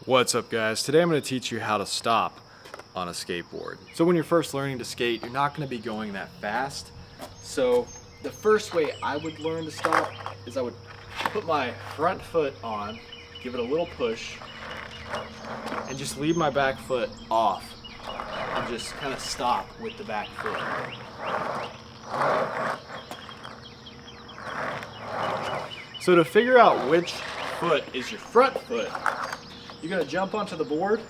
What's up, guys? Today I'm going to teach you how to stop on a skateboard. So when you're first learning to skate, you're not going to be going that fast. So the first way I would learn to stop is I would put my front foot on, give it a little push, and just leave my back foot off and just kind of stop with the back foot. So to figure out which foot is your front foot, you're going to jump onto the board,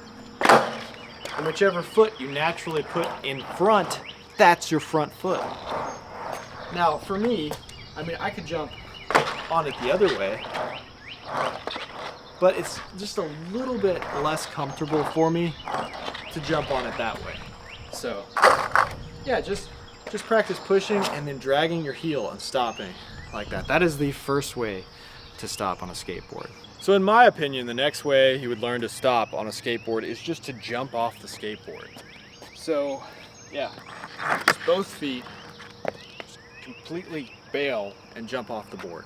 and whichever foot you naturally put in front, that's your front foot. Now for me, I could jump on it the other way, but it's just a little bit less comfortable for me to jump on it that way. So yeah, just practice pushing and then dragging your heel and stopping like that. That is the first way to stop on a skateboard. So in my opinion, the next way you would learn to stop on a skateboard is just to jump off the skateboard. So yeah, just both feet, just completely bail and jump off the board.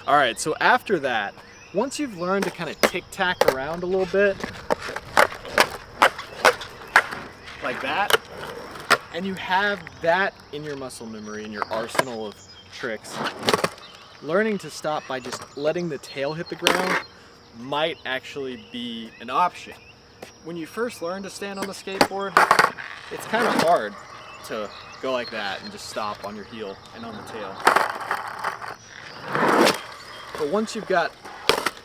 All right, so after that, once you've learned to kind of tic-tac around a little bit, like that, and you have that in your muscle memory, in your arsenal of tricks, learning to stop by just letting the tail hit the ground might actually be an option. When you first learn to stand on the skateboard, it's kind of hard to go like that and just stop on your heel and on the tail. But once you've got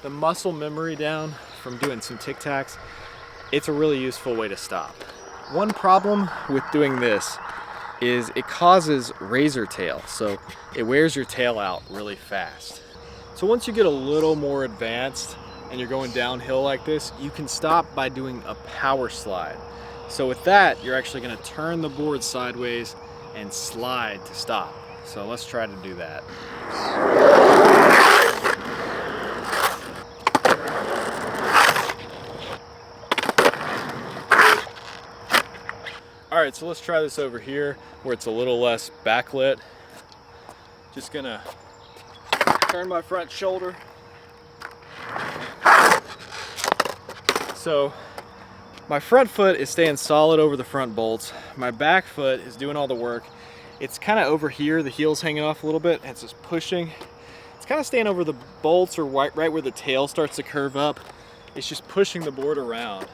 the muscle memory down from doing some tic-tacs, it's a really useful way to stop. One problem with doing this is it causes razor tail, so it wears your tail out really fast. So once you get a little more advanced and you're going downhill like this, you can stop by doing a power slide. So with that, you're actually going to turn the board sideways and slide to stop. So let's try to do that. All right, so let's try this over here where it's a little less backlit. Just gonna turn my front shoulder. So my front foot is staying solid over the front bolts. My back foot is doing all the work. It's kind of over here, the heel's hanging off a little bit, and it's just pushing. It's kind of staying over the bolts or right where the tail starts to curve up. It's just pushing the board around.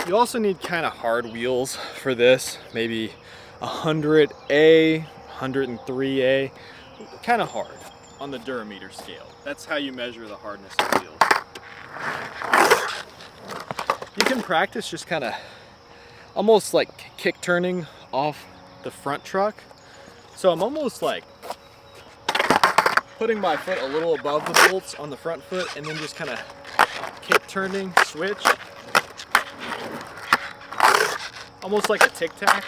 You also need kind of hard wheels for this, maybe 100A, 103A, kind of hard on the Durameter scale. That's how you measure the hardness of wheels. You can practice just kind of almost like kick turning off the front truck. So I'm almost like putting my foot a little above the bolts on the front foot and then just kind of kick turning, switch. Almost like a tic-tac.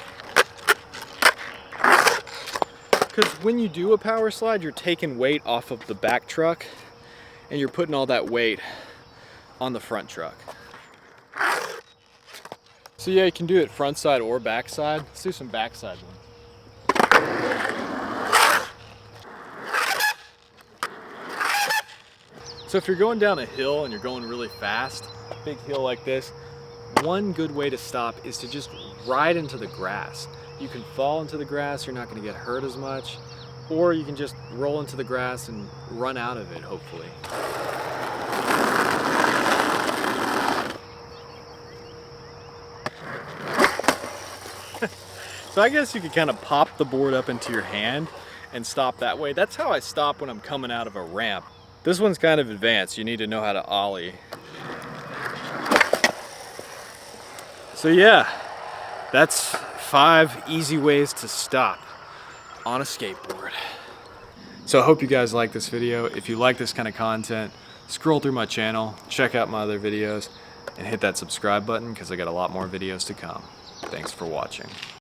Because when you do a power slide, you're taking weight off of the back truck and you're putting all that weight on the front truck. So yeah, you can do it front side or back side. Let's do some back side one. So if you're going down a hill and you're going really fast, big hill like this, one good way to stop is to just ride into the grass. You can fall into the grass, you're not going to get hurt as much, or you can just roll into the grass and run out of it, hopefully. So I guess you could kind of pop the board up into your hand and stop that way. That's how I stop when I'm coming out of a ramp. This one's kind of advanced. You need to know how to ollie. So yeah, that's 5 easy ways to stop on a skateboard. So I hope you guys like this video. If you like this kind of content, scroll through my channel, check out my other videos, and hit that subscribe button because I got a lot more videos to come. Thanks for watching.